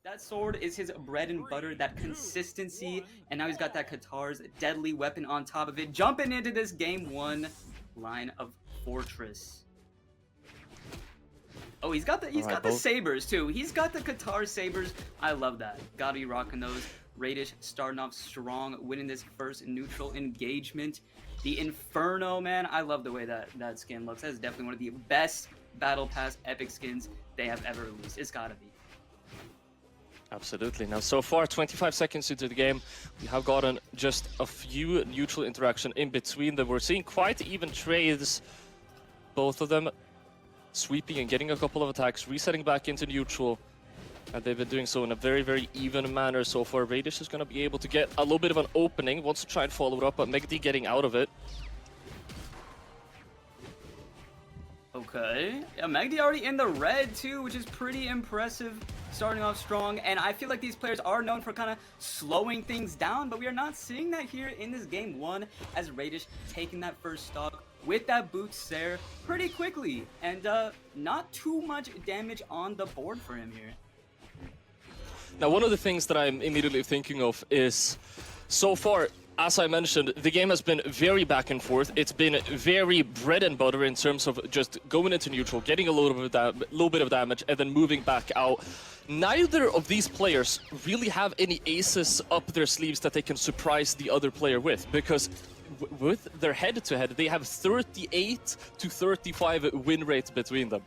That sword is his bread and butter, that consistency, and now he's got that Qatar's deadly weapon on top of it. Jumping into this game 1 line of Fortress. Oh, he's got the sabers too. He's got the Qatar sabers. I love that. Gotta be rocking those. Raydish starting off strong, winning this first neutral engagement. The Inferno, man, I love the way that skin looks. That is definitely one of the best Battle Pass epic skins they have ever released. It's gotta be. Absolutely. Now, so far, 25 seconds into the game, we have gotten just a few neutral interaction in between them. We're seeing quite even trades, both of them sweeping and getting a couple of attacks, resetting back into neutral. And they've been doing so in a very, very even manner so far. Raydish is going to be able to get a little bit of an opening, wants to try and follow it up, but Megd getting out of it. Okay, yeah, Megd already in the red too, which is pretty impressive, starting off strong. And I feel like these players are known for kind of slowing things down, but we are not seeing that here in this game 1, as Raydish taking that first stock with that boots there pretty quickly, and not too much damage on the board for him here. Now, one of the things that I'm immediately thinking of is, so far, as I mentioned, the game has been very back and forth. It's been very bread and butter in terms of just going into neutral, getting a little bit of damage, and then moving back out. Neither of these players really have any aces up their sleeves that they can surprise the other player with, because with their head-to-head, they have 38 to 35 win rates between them,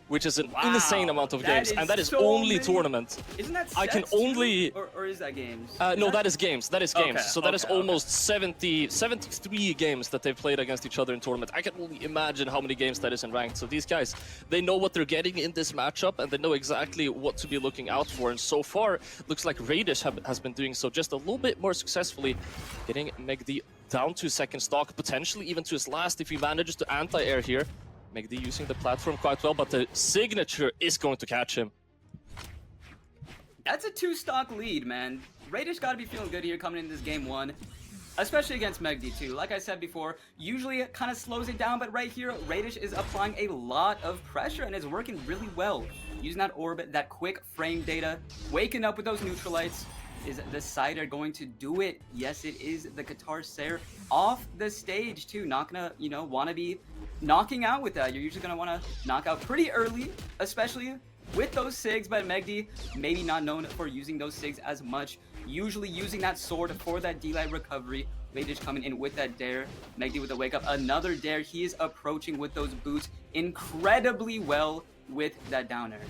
which is an insane amount of games, and that is so only tournament. Isn't that sets I can only... Or is that games? No, that is games. That is games. Okay, so that is almost 73 games that they've played against each other in tournament. I can only imagine how many games that is in ranked. So these guys, they know what they're getting in this matchup, and they know exactly what to be looking out for. And so far, looks like Raydish has been doing so just a little bit more successfully, getting Megd down to second stock, potentially even to his last if he manages to anti-air here. Megd using the platform quite well, but the signature is going to catch him. That's a 2-stock lead, man. Raydish gotta be feeling good here coming into this game 1, especially against Megd too. Like I said before, usually it kind of slows it down, but right here, Raydish is applying a lot of pressure and is working really well. Using that orb, that quick frame data, waking up with those neutralites. Is the Cider going to do it? Yes, it is. The Qatar Sair off the stage too. Not gonna, want to be knocking out with that. You're usually gonna want to knock out pretty early, especially with those SIGs, but Megd maybe not known for using those SIGs as much. Usually using that sword for that D-Light recovery. Raydish coming in with that dare. Megd with a wake up. Another dare. He is approaching with those boots incredibly well with that down air.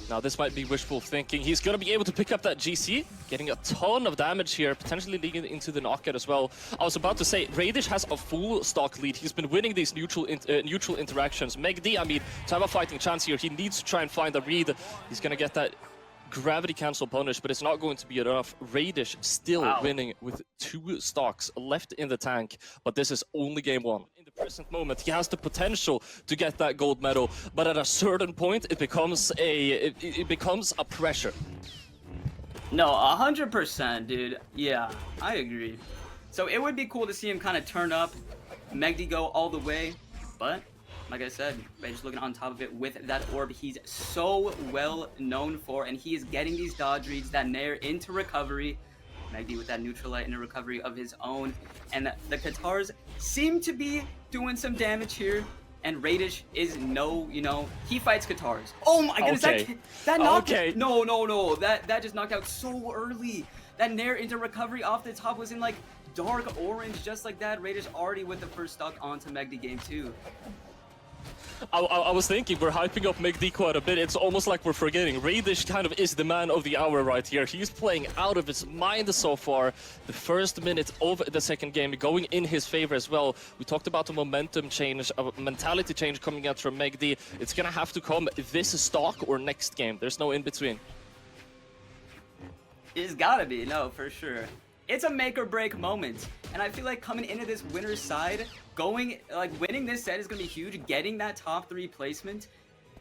Now, this might be wishful thinking. He's going to be able to pick up that GC, getting a ton of damage here, potentially leading into the knockout as well. I was about to say, Raydish has a full stock lead. He's been winning these neutral interactions. Megd, I mean, to have a fighting chance here, he needs to try and find a read. He's going to get that gravity cancel punish, but it's not going to be enough. Raydish still winning with 2 stocks left in the tank, but this is only game 1. In the present moment, he has the potential to get that gold medal, but at a certain point, it becomes a pressure. No, 100%, dude. Yeah, I agree. So it would be cool to see him kind of turn up, Megd go all the way, but like I said, Raydish looking on top of it with that orb he's so well known for, and he is getting these dodge reads, that nair into recovery. Megd with that neutralite in a recovery of his own, and the Qatars seem to be doing some damage here, and Raydish is he fights Qatars. Oh my goodness, that knocked No, that just knocked out so early. That nair into recovery off the top was in like dark orange, just like that. Raydish already with the first stock onto Megd game 2. I was thinking, we're hyping up Megd quite a bit. It's almost like we're forgetting. Raydish kind of is the man of the hour right here. He's playing out of his mind so far. The first minute of the second game going in his favor as well. We talked about a momentum change, a mentality change coming out from Megd. It's going to have to come this stock or next game. There's no in between. It's gotta be, no, for sure. It's a make or break moment, and I feel like coming into this winner's side, winning this set is gonna be huge. Getting that top 3 placement,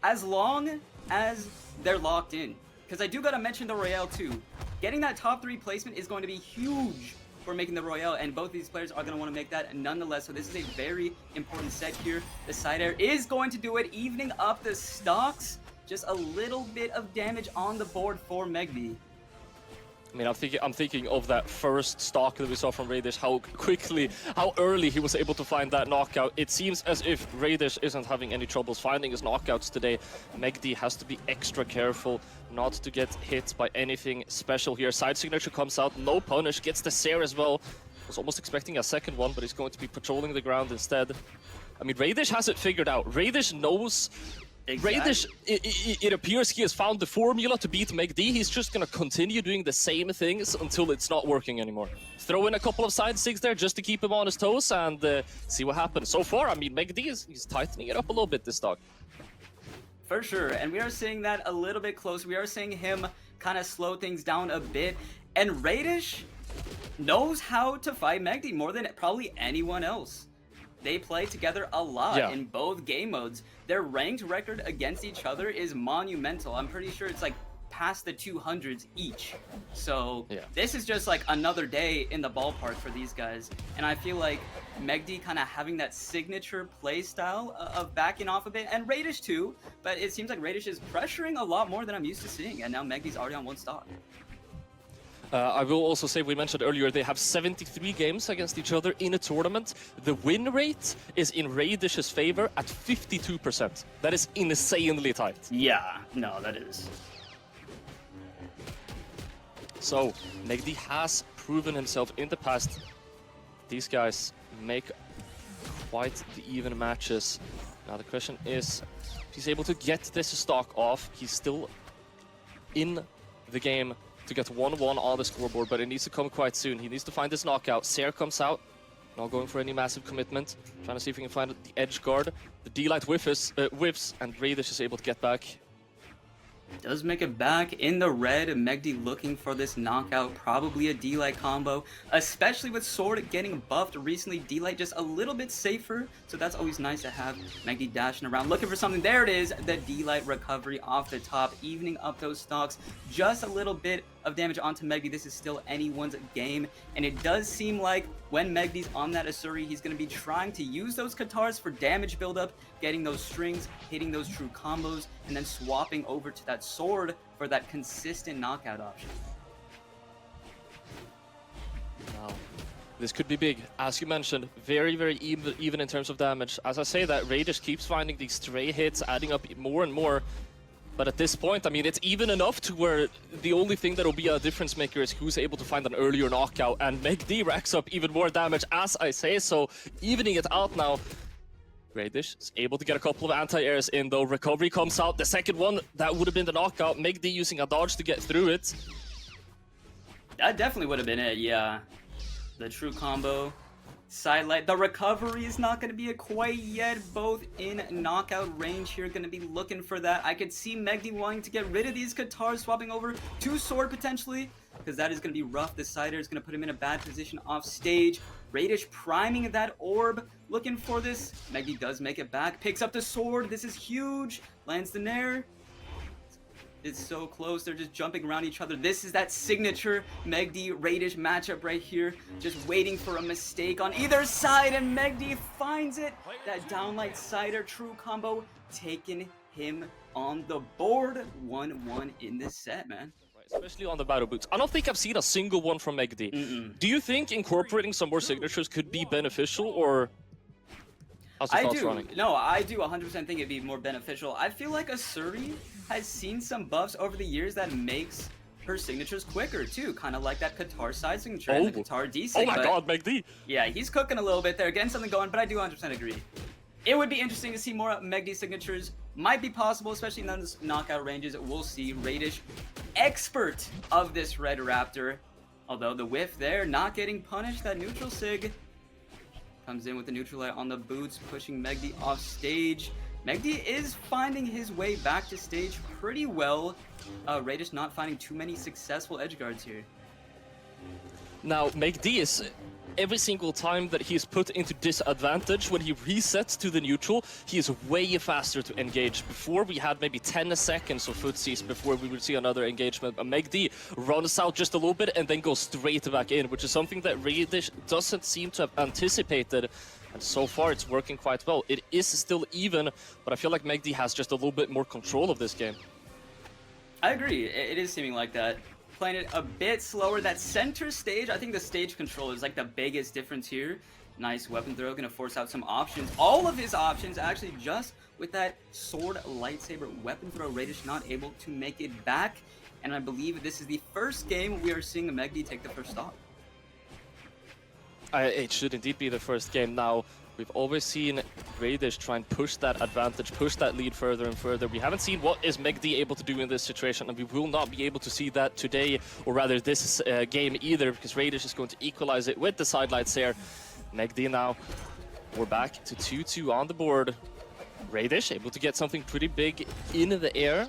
as long as they're locked in, because I do gotta mention the Royale too. Getting that top 3 placement is going to be huge for making the Royale, and both these players are gonna want to make that nonetheless. So this is a very important set here. The side air is going to do it, evening up the stocks. just a little bit of damage on the board for Megd. I mean, I'm thinking of that first stock that we saw from Raydish, how early he was able to find that knockout. It seems as if Raydish isn't having any troubles finding his knockouts today. Megd has to be extra careful not to get hit by anything special here. Side signature comes out, no punish, gets the Seer as well. Was almost expecting a second one, but he's going to be patrolling the ground instead. I mean, Raydish has it figured out. Raydish knows. Exactly. Raydish, it appears he has found the formula to beat Megd. He's just gonna continue doing the same things until it's not working anymore. Throw in a couple of side sigs there just to keep him on his toes and see what happens. So far, I mean, Megd he's tightening it up a little bit this stock. For sure, and we are seeing that a little bit close. We are seeing him kind of slow things down a bit, and Raydish knows how to fight Megd more than probably anyone else. They play together a lot in both game modes. Their ranked record against each other is monumental. I'm pretty sure it's like past the 200s each. So this is just like another day in the ballpark for these guys. And I feel like Megd kind of having that signature play style of backing off a bit, and Raydish too, but it seems like Raydish is pressuring a lot more than I'm used to seeing, and now Megd's already on one stock. I will also say, we mentioned earlier, they have 73 games against each other in a tournament. The win rate is in Raydish's favor at 52%. That is insanely tight. Yeah, no, that is. So, Megd has proven himself in the past. These guys make quite the even matches. Now the question is, if he's able to get this stock off, he's still in the game to get 1-1 on the scoreboard, but it needs to come quite soon. He needs to find this knockout. Seer comes out, not going for any massive commitment. Trying to see if he can find the edge guard. The D-Light whiffs, and Raydish is able to get back. Does make it back in the red. Megd looking for this knockout, probably a D-Light combo, especially with Sword getting buffed recently. D-Light just a little bit safer, so that's always nice to have. Megd dashing around, looking for something. There it is, the D-Light recovery off the top, evening up those stocks. Just a little bit of damage onto Megd. This is still anyone's game, and it does seem like when Megd's on that Asuri, he's going to be trying to use those Katars for damage buildup, getting those strings, hitting those true combos, and then swapping over to that Sword for that consistent knockout option. Wow. This could be big. As you mentioned, very, very even in terms of damage. As I say that, Raydish keeps finding these stray hits, adding up more and more. But at this point, I mean, it's even enough to where the only thing that will be a difference maker is who's able to find an earlier knockout. And Megd racks up even more damage, as I say, so evening it out now. Raydish is able to get a couple of anti-airs in, though. Recovery comes out. The second one, that would have been the knockout. Megd using a dodge to get through it. That definitely would have been it, yeah. The true combo. Sidelight. The recovery is not going to be it quite yet. Both in knockout range here. Going to be looking for that. I could see Megd wanting to get rid of these Katars, swapping over to Sword potentially, because that is going to be rough. The Sider is going to put him in a bad position off stage. Raydish priming that orb, looking for this. Megd does make it back. Picks up the Sword. This is huge. Lands the Nair. It's so close. They're just jumping around each other. This is that signature Megd-Raydish matchup right here. Just waiting for a mistake on either side, and Megd finds it. That downlight Sider true combo taking him on the board. 1-1 in this set, man. Especially on the battle boots. I don't think I've seen a single one from Megd. Do you think incorporating some more signatures could be beneficial, or how's your thoughts running? No, I do 100% think it'd be more beneficial. I feel like Asuri has seen some buffs over the years that makes her signatures quicker too, kind of like that Katar side signature and the Katar D sig. Oh my god, Megd! Yeah, he's cooking a little bit there, getting something going, but I do 100% agree. It would be interesting to see more Megd signatures. Might be possible, especially in those knockout ranges. We'll see. Raydish, expert of this Red Raptor. Although the whiff there, not getting punished. That neutral sig comes in with the neutral light on the boots, pushing Megd off stage. Megd is finding his way back to stage pretty well. Raydish not finding too many successful edgeguards here. Now, Megd is, every single time that he's put into disadvantage, when he resets to the neutral, he is way faster to engage. Before, we had maybe 10 seconds of footsies before we would see another engagement. But Megd runs out just a little bit and then goes straight back in, which is something that Raydish doesn't seem to have anticipated. And so far, it's working quite well. It is still even, but I feel like Megd has just a little bit more control of this game. I agree. It is seeming like that. Playing it a bit slower. That center stage, I think the stage control is like the biggest difference here. Nice weapon throw, gonna force out some options. All of his options actually just with that sword lightsaber weapon throw. Raydish not able to make it back. And I believe this is the first game we are seeing Megd take the first stock. It should indeed be the first game. Now, we've always seen Raydish try and push that advantage, push that lead further and further. We haven't seen what is Megd able to do in this situation, and we will not be able to see that today, or rather this game either, because Raydish is going to equalize it with the sidelights there. Megd now, we're back to 2-2 on the board. Raydish able to get something pretty big in the air.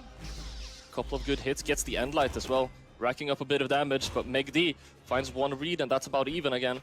A couple of good hits, gets the end light as well, racking up a bit of damage, but Megd finds one read, and that's about even again.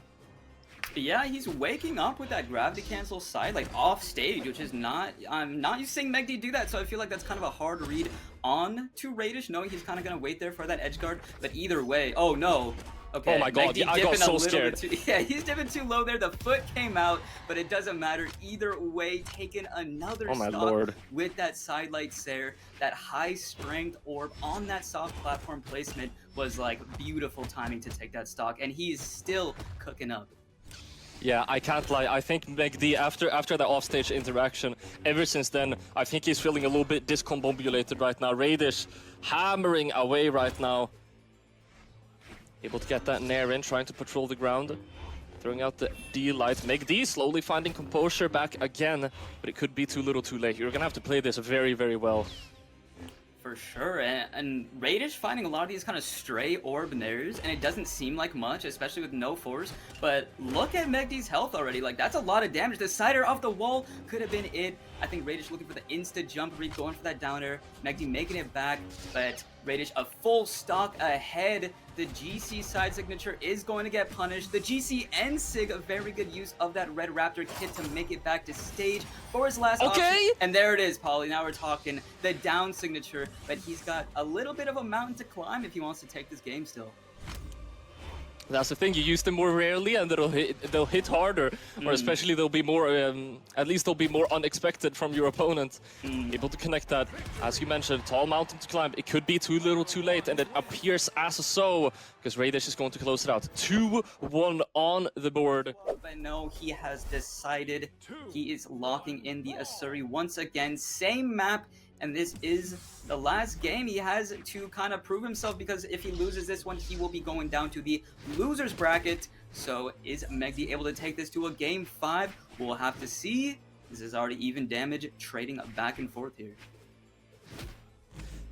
Yeah, he's waking up with that gravity cancel side, like off stage, which is not, I'm not used to seeing Megd do that, so I feel like that's kind of a hard read on to Raydish, knowing he's kind of going to wait there for that edge guard, but either way, oh no. Okay, oh my god, yeah, I got so scared. Yeah, he's dipping too low there, the foot came out, but it doesn't matter. Either way, taking another stock with that sidelight there, that high strength orb on that soft platform placement was like beautiful timing to take that stock, and he is still cooking up. Yeah, I can't lie. I think Megd, after that offstage interaction, ever since then, I think he's feeling a little bit discombobulated right now. Raydish hammering away right now. Able to get that nair in, trying to patrol the ground. Throwing out the D-light. Megd slowly finding composure back again, but it could be too little too late. You're gonna have to play this very, very well. For sure, and Raydish finding a lot of these kind of stray orb nairs, and it doesn't seem like much, especially with no force, but look at Megd's health already, like that's a lot of damage. The cider off the wall could have been it. I think Raydish looking for the insta jump read, going for that down air, Megd making it back, but Raydish a full stock ahead. The GC side signature is going to get punished. The GC and Sig, a very good use of that Red Raptor kit to make it back to stage for his last option. And there it is, Polly. Now we're talking the down signature, but he's got a little bit of a mountain to climb if he wants to take this game still. That's the thing, you use them more rarely and they'll hit harder, or especially they'll be more, at least they'll be more unexpected from your opponent. Able to connect that, as you mentioned, tall mountain to climb. It could be too little too late, and it appears as so, because Raydish is going to close it out. 2-1 on the board. I know he has decided he is locking in the Asuri once again, same map. And this is the last game he has to kind of prove himself, because if he loses this one, he will be going down to the loser's bracket. So is Megd able to take this to a game 5? We'll have to see. This is already even damage, trading back and forth here.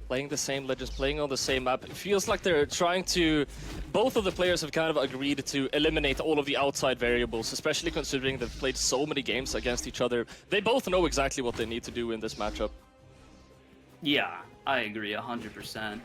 Playing the same ledges, playing on the same map. It feels like they're trying to... Both of the players have kind of agreed to eliminate all of the outside variables, especially considering they've played so many games against each other. They both know exactly what they need to do in this matchup. Yeah, I agree 100%.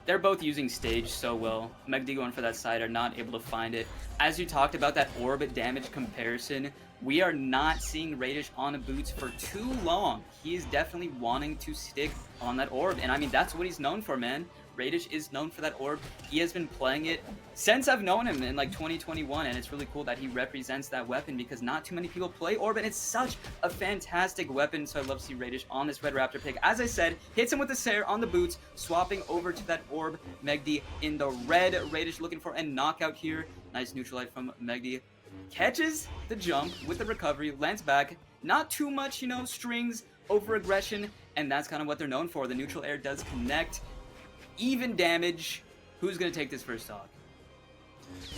They're both using stage so well. Megd going for that side are not able to find it. As you talked about that orbit damage comparison, we are not seeing Raydish on boots for too long. He is definitely wanting to stick on that orb, and I mean, that's what he's known for, man. Raydish is known for that orb. He has been playing it since I've known him in like 2021, and it's really cool that he represents that weapon, because not too many people play orb, and it's such a fantastic weapon. So I love to see Raydish on this Red Raptor pick. As I said, hits him with the Sair on the boots, swapping over to that orb. Megd in the red. Raydish looking for a knockout here. Nice neutral light from Megd. Catches the jump with the recovery, lands back. Not too much, you know, strings, over aggression, and that's kind of what they're known for. The neutral air does connect. Even damage. Who's gonna take this first stock?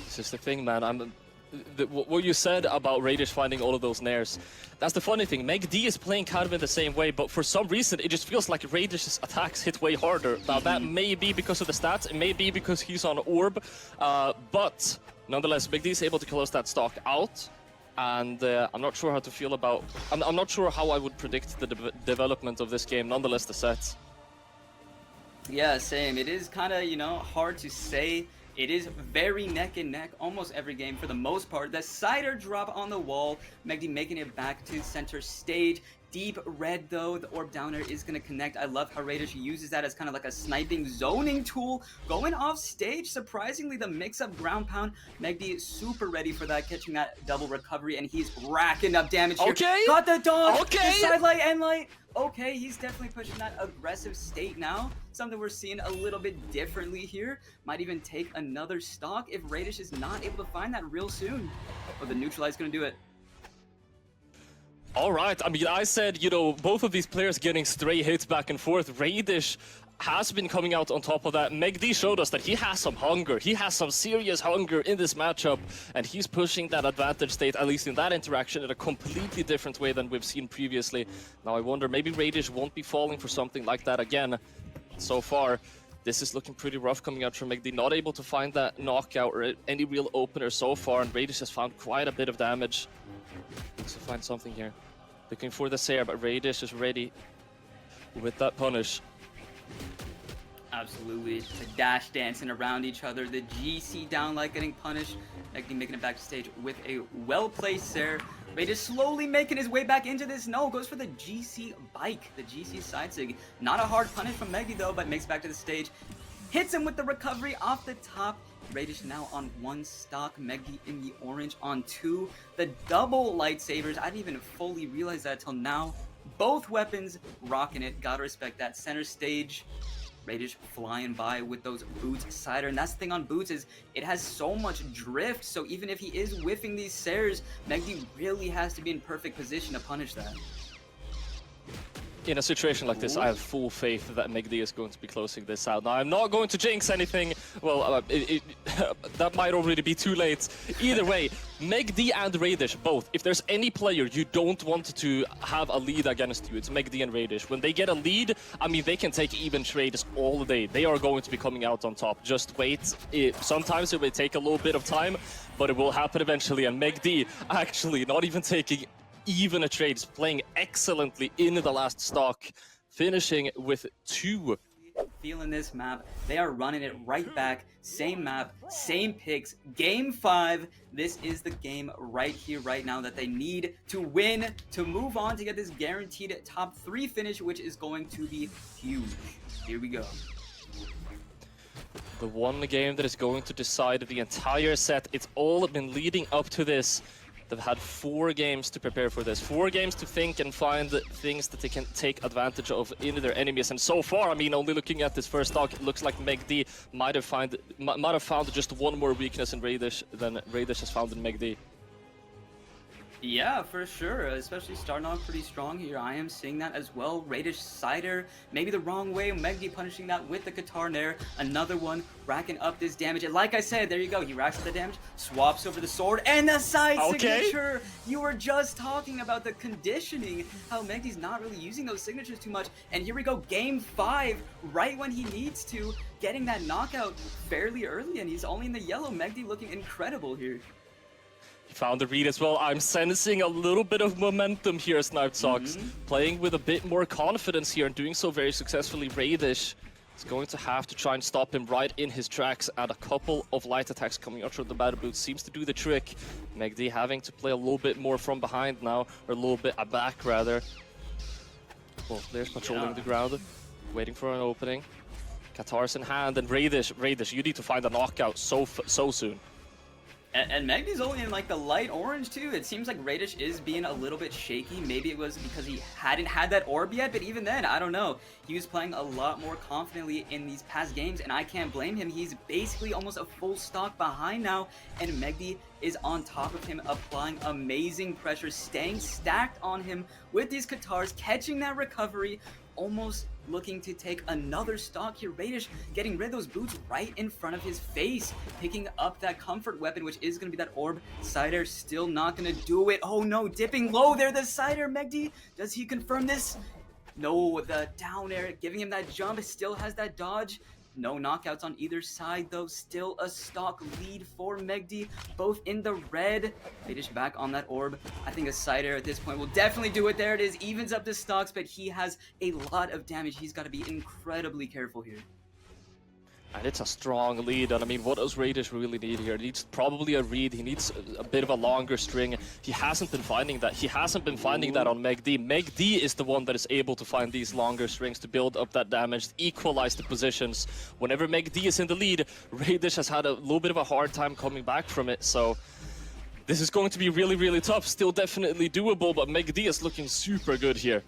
This is the thing, man. What you said about Raydish finding all of those nairs, that's the funny thing. Megd is playing kind of in the same way, but for some reason it just feels like Raydish's attacks hit way harder. Now that may be because of the stats, it may be because he's on orb, but nonetheless, Megd is able to close that stock out. And I'm not sure how to feel about... I'm not sure how I would predict the development of this game, nonetheless the sets. Yeah, same. It is kind of, you know, hard to say. It is very neck and neck almost every game for the most part. The cider drop on the wall, Megd making it back to center stage. deep red though. The orb down there is going to connect. I love how Raydish uses that as kind of like a sniping zoning tool. Going off stage, surprisingly, the mix-up ground pound. Megd super ready for that, catching that double recovery, and he's racking up damage here. Okay. Got the dodge. Okay. The side light, end light. Okay, he's definitely pushing that aggressive state now. Something we're seeing a little bit differently here. Might even take another stock if Raydish is not able to find that real soon. But the neutralize gonna do it. All right, I mean, I said, you know, both of these players getting stray hits back and forth. Raydish has been coming out on top of that. Megd showed us that he has some hunger. He has some serious hunger in this matchup, and he's pushing that advantage state, at least in that interaction, in a completely different way than we've seen previously. Now I wonder, maybe Raydish won't be falling for something like that again. So far, this is looking pretty rough coming out from Megd. Not able to find that knockout or any real opener so far, and Raydish has found quite a bit of damage. Needs to find something here. Looking for the Sair, but Raydish is ready with that punish. Absolutely. The dash dancing around each other. The GC down like getting punished. Megd making it back to stage with a well-placed Sair. Raydish slowly making his way back into this. No, goes for the GC bike. The GC side sig. Not a hard punish from Megd though, but makes it back to the stage. Hits him with the recovery off the top. Raydish now on 1 stock, Megd in the orange on 2. The double lightsabers, I didn't even fully realize that till now. Both weapons rocking it, gotta respect that. Center stage, Raydish flying by with those boots cider, and that's the thing on boots is it has so much drift, so even if he is whiffing these Sairs, Megd really has to be in perfect position to punish that. In a situation like this, I have full faith that Megd is going to be closing this out. Now, I'm not going to jinx anything. Well, that might already be too late. Either way, Megd and Raydish, both. If there's any player you don't want to have a lead against you, it's Megd and Raydish. When they get a lead, I mean, they can take even trades all day. They are going to be coming out on top. Just wait. Sometimes it will take a little bit of time, but it will happen eventually. And Megd actually not even taking even a trade, is playing excellently in the last stock, finishing with 2. Feeling this map, they are running it right back, same map, same picks, game 5. This is the game right here, right now that they need to win to move on to get this guaranteed top 3 finish, which is going to be huge. Here we go. The one game that is going to decide the entire set. It's all been leading up to this. They've had 4 games to prepare for this, 4 games to think and find things that they can take advantage of in their enemies. And so far, I mean, only looking at this first stock, it looks like Megd might have found just one more weakness in Raydish than Raydish has found in Megd. Yeah, for sure, especially starting off pretty strong here. I am seeing that as well. Raydish cider, maybe the wrong way. Megd punishing that with the Qatar Nair. Another one racking up this damage. And like I said, there you go. He racks up the damage, swaps over the sword, and the side signature. You were just talking about the conditioning, how Megd's not really using those signatures too much. And here we go, game 5, right when he needs to, getting that knockout fairly early, and he's only in the yellow. Megd looking incredible here. Found the read as well. I'm sensing a little bit of momentum here, Sniped Socks. Playing with a bit more confidence here and doing so very successfully. Raydish is going to have to try and stop him right in his tracks, and a couple of light attacks coming out from the battle boot seems to do the trick. Megd having to play a little bit more from behind now, or a little bit back rather. Both players patrolling the ground, waiting for an opening. Qatar's in hand, and Raydish, you need to find a knockout so soon. And Megd's only in like the light orange too. It seems like Raydish is being a little bit shaky. Maybe it was because he hadn't had that orb yet, but even then, I don't know. He was playing a lot more confidently in these past games, and I can't blame him. He's basically almost a full stock behind now, and Megd is on top of him, applying amazing pressure, staying stacked on him with these Qatars, catching that recovery, almost looking to take another stock here. Raydish getting rid of those boots right in front of his face, picking up that comfort weapon, which is going to be that orb. Cider still not going to do it. Oh no, dipping low there, the Cider. Megd, does he confirm this? No, the down air, giving him that jump, still has that dodge. No knockouts on either side though, still a stock lead for Megd, both in the red. Raydish back on that orb. I think a cider at this point will definitely do it. There it is, evens up the stocks, but he has a lot of damage. He's got to be incredibly careful here. And it's a strong lead, and I mean, what does Raydish really need here? He needs probably a read, he needs a bit of a longer string. He hasn't been finding that. He hasn't been finding that on Megd. Megd is the one that is able to find these longer strings to build up that damage, equalize the positions. Whenever Megd is in the lead, Raydish has had a little bit of a hard time coming back from it, so this is going to be really, really tough. Still definitely doable, but Megd is looking super good here.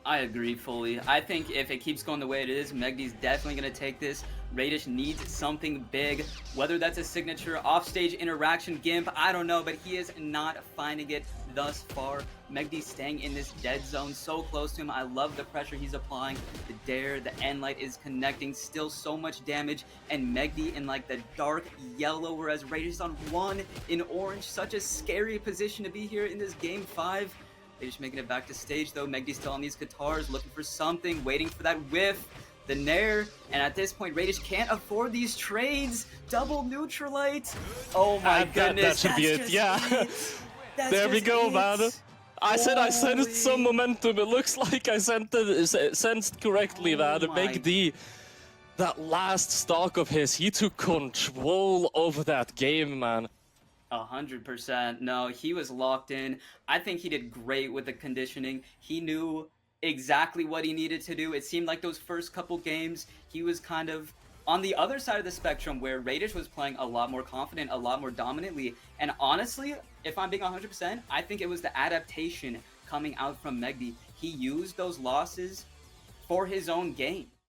I agree fully. I think if it keeps going the way it is, Megdy's definitely going to take this. Raydish needs something big, whether that's a signature offstage interaction gimp, I don't know, but he is not finding it thus far. Megdy's staying in this dead zone so close to him. I love the pressure he's applying. The dare, the end light is connecting, still so much damage, and Megd in like the dark yellow, whereas Raydish is on 1 in orange. Such a scary position to be here in this game 5. Raydish making it back to stage though. Megdy's still on these guitars, looking for something, waiting for that whiff, the nair, and at this point, Raydish can't afford these trades. Double neutralite. Oh my goodness, that should be it. Yeah, there we go, man. I said I sensed some momentum. It looks like I sensed correctly, man. Megd, that last stock of his, he took control of that game, man. 100%. No, he was locked in. I think he did great with the conditioning. He knew exactly what he needed to do. It seemed like those first couple games, he was kind of on the other side of the spectrum where Raydish was playing a lot more confident, a lot more dominantly. And honestly, if I'm being 100%, I think it was the adaptation coming out from Megd. He used those losses for his own game.